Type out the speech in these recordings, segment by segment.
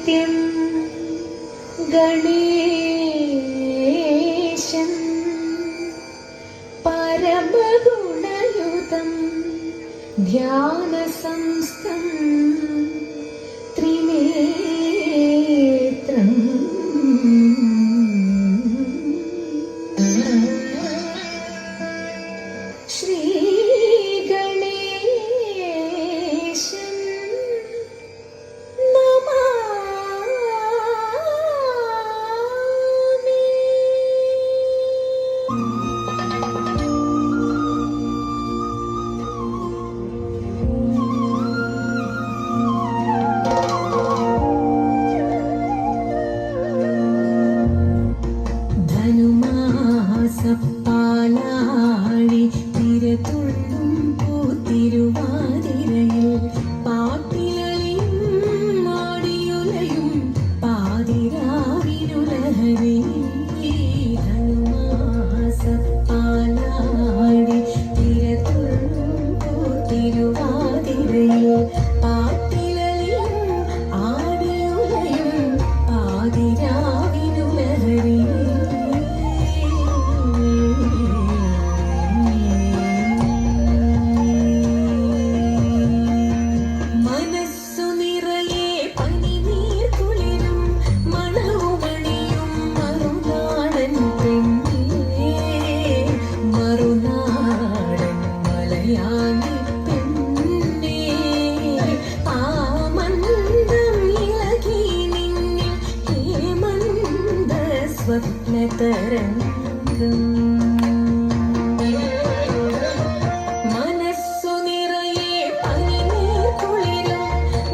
നിത്യം ഗണേശൻ പരമഗുണയുതം ധ്യാനസംസ്ഥം ത്രിനേത്രം ശ്രീ ഗണേശൻ നമാമി. ധനുമാസപ്പാലാഴി തിരതുള്ളും പൂത്തിരുവാതിരയിൽ പാട്ടിലയും നാടിയുലയും പാതിരാവിനുലഹരി. ധനുമാസപ്പാലാഴി തിരതുള്ളും പൂത്തിരുവാതിരയിൽ പാട്ടിലയും ആടിയുലയും പാതിരാവിനുലഹരി. സ്വപ്നതരംഗം മനസ്സു നിറയെ പനിനീർ കുളിരും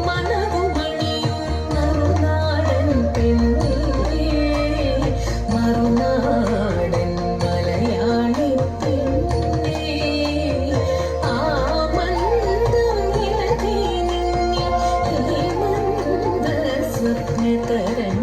മണവുമണിയും മറുനാടൻ പെണ്ണേ. മറുനാടൻ മലയാളി പെണ്ണേ. ആ മന്ദം ഇളകി നിന്നിൽ ഹേമന്ത സ്വപ്നതരംഗം.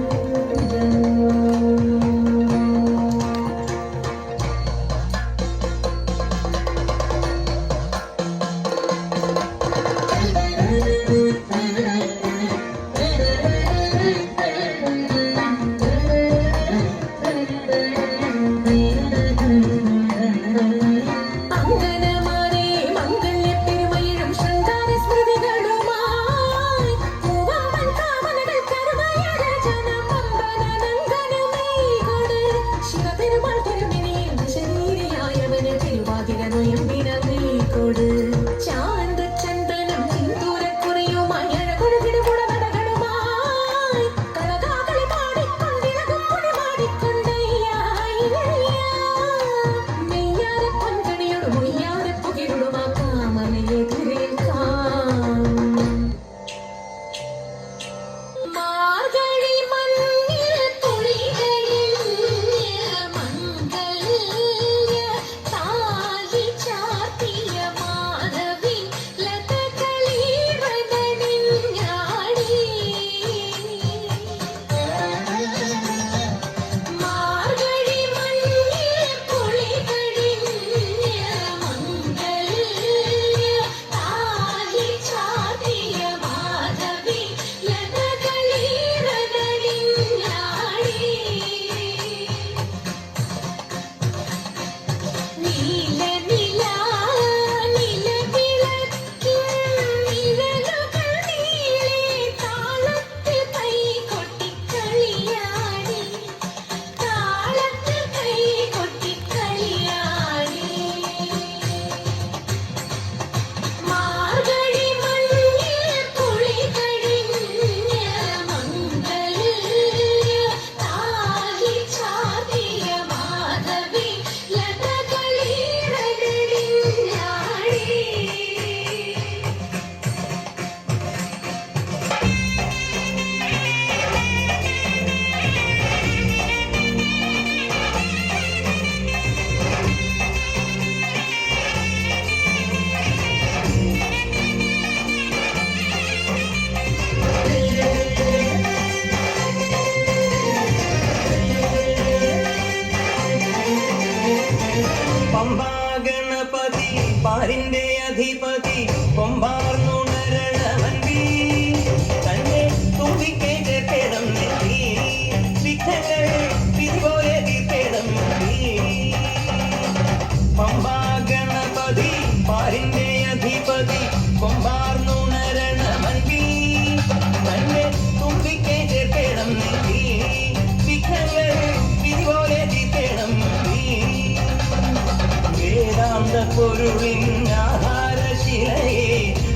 അരുളിനാഹാരശിലയെ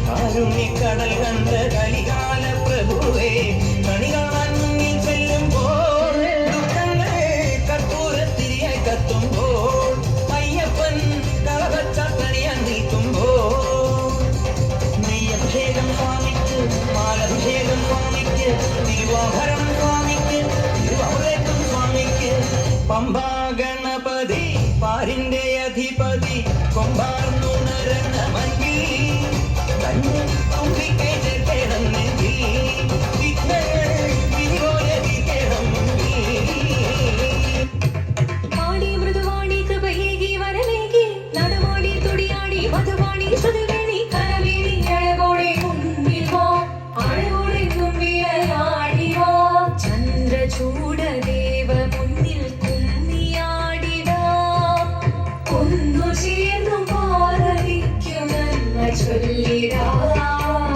കാരുണ്യക്കടൽ കണ്ട കലികാല പ്രഭുവേ കണി കാണാൻ മുന്നിൽ ചെല്ലുമ്പോൾ ദുഃഖങ്ങൾ കർപ്പൂരത്തിരിയായി കത്തുമ്പോൾ അയ്യപ്പൻ കളവച്ചാത്തണിയാൻ നിൽക്കുമ്പോൾ നെയ്യഭിഷേകം സ്വാമിക്ക് പാലഭിഷേകം സ്വാമിക്ക് തിരുവാഭരണം സ്വാമിക്ക് തിരുവമൃതം സ്വാമിക്ക് പമ്പാ ഗണപതി പാരിന്റെ അധിപതി കൊമ്പാർന്നുണരണ മഞ്ചി തന്നെ തുമ്പിക്കൈ ചേർക്കണമെങ്കിൽ വിഘ്നങ്ങൾ വിധിപോലെത്തിക്കണം പാടി മൃദുവാണി കൃപയേകി വരവേകി നടമാടി തുടിയാടി മധുവാണി ശ്രുതിവേണി കരവേണി അഴകോടെ മുന്നിൽ വാ അഴകോടെ തുമ്പിയാടി വാ ചന്ദ്രചൂടദേവ മുന്നിൽ കുമ്മിയാടിടാം ഒന്നു ചേർന്നു പാർവതിക്കുമെന്ന ചൊല്ലിടാം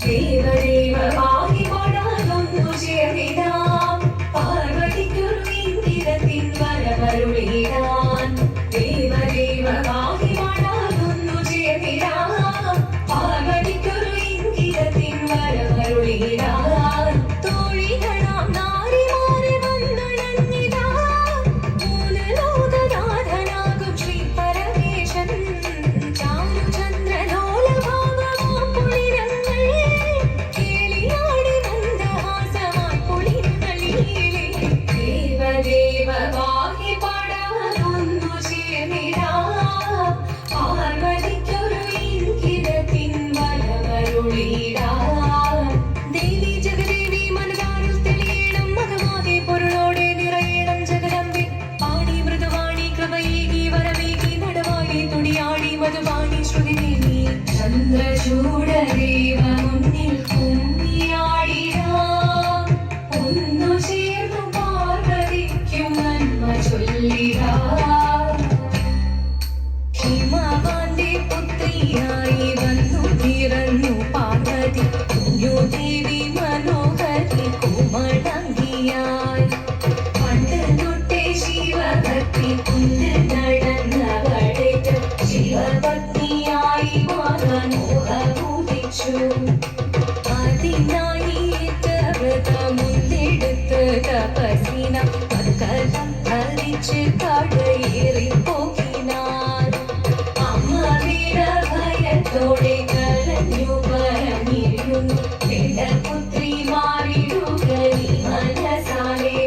ദേവദേവമായി പാടാനൊന്നു ചേർന്നിടാം പാർവതിക്കൊരു ഇന്ദ്രത്തിൻ വരമരുളിടാൻ ദേവദേവമായി പാടാനൊന്നു ചേർന്നിടാം പാർവതിക്കൊരു ഇന്ദ്രത്തിൻ വരമരുളിടാൻ തോഴികളാം നാരിമാരെ വന്നണഞ്ഞിടാം മൂന്ന് ലോകനാഥനാകും ശ്രീ പരമേശൻ ചാരുചന്ദ്രലോലഭാവമാം പുളിരങ്ങൾ കേളിയാടി മന്ദഹാസമായി പുളിരങ്ങളിലേ ദേവദേവമായി പാടാനൊന്നു ചേർന്നിടാം പാർവതിക്കൊരു ഇംഗിതത്തിൻ വരമരുളിടാൻ ദേവി ജഗദേവി മനതാരിൽ തെളിയണം മകമാകെ പൊരുളോടെ നിറയണം ജഗദമ്പി പാടി മൃദുവാണി കൃപയേകി വരവേകി നടവാടി തുടിയാടി മധുവാണി ശ്രുതിദേവി ചന്ദ്രചൂടദേവ മുന്നിൽ കുമ്മിയാടിടാം ഒന്നു ചേർന്നു പാർവതിക്കും നന്മ ചൊല്ലിടാം ഹിമവാന്റെ പുത്രിയായി വന്നു പിറന്നു പാർവതി കുഞ്ഞുദേവി മനോഹരി കുമളങ്ങിയായി പണ്ട് തൊട്ടേ ശിവഭക്തി കൊണ്ട് നടന്നവളേറ്റം ശിവഭക്തിയായി മാറാൻ മോഹമുദിച്ചു അതിനായി വ്രതമുണ്ടെടുത്ത് തപസിന മകരം ധരിച്ച് കടയേറി പോകിനാൻ അമ്മ വീരഭയത്തോടെ കരഞ്ഞു പറഞ്ഞിരുന്നു പുത്രി മാറിടുക നീ മനസാലെ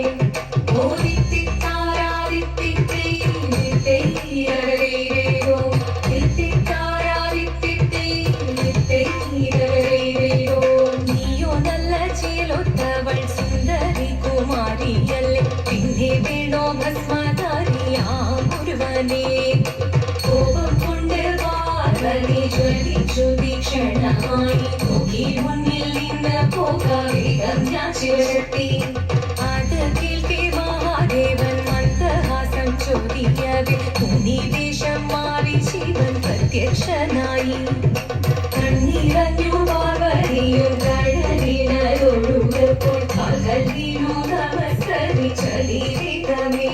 നീയോ നല്ല ചേലൊത്തവൾ സുന്ദരി കുമാരിയല്ലേ പിന്നെ വേണോ ഭസ്മധാരിയാം ഒരുവനെ കോപം കൊണ്ട് പാർവതി ജ്വലിച്ചു തീക്ഷണമായി നോക്കി മുന്നിൽ നിന്ന് പോകാവേഗം ഞാൻ ശിവശക്തി അത് കേൾക്കെ മഹാദേവൻ മന്ദഹാസം ചോദിക്കവേ മുനിവേഷം മാറി ശിവൻ പ്രത്യക്ഷനായി കണ്ണീരഞ്ഞു പാർവതിയും കടലിനൊഴുകപ്പോൾ പകൽ വീണു നമസ്കരിച്ചലിതമേ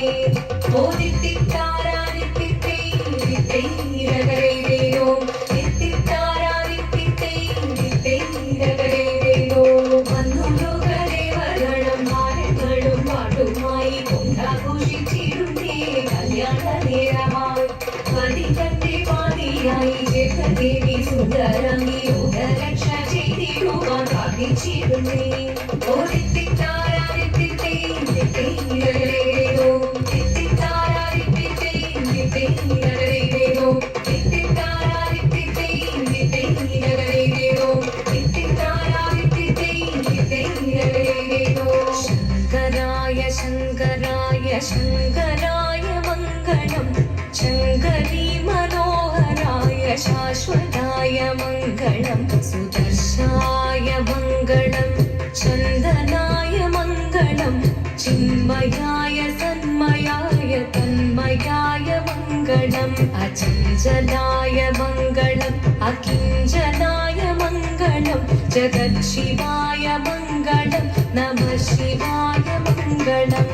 വന്നു ലോകദേവഗണം ഭാരങ്ങളും പാട്ടുമായി കൊണ്ടാഘോഷിച്ചിരുന്നേ കല്യാണ നേരമായി പതിതന്റെ പാതിയായി ജഗദേവി സുന്ദരമി യോഗരക്ഷ ചെയ്തിടുവാൻ പ്രാർത്ഥിച്ചിരുന്നേ ശങ്കരായ ശങ്കരായ ശങ്കരായ മംഗളം ശങ്കരീ മനോഹരായ ശാശ്വതായ മംഗളം സുദർശായ മംഗളം ചന്ദനായ മംഗളം ചിന്മയായ സന്മയായ തന്മയായ മംഗളം അചഞ്ചലായ മംഗളം അകിഞ്ചനായ മംഗളം ജഗത് ശിവായ മംഗളം നമഃ ശിവായ മംഗളം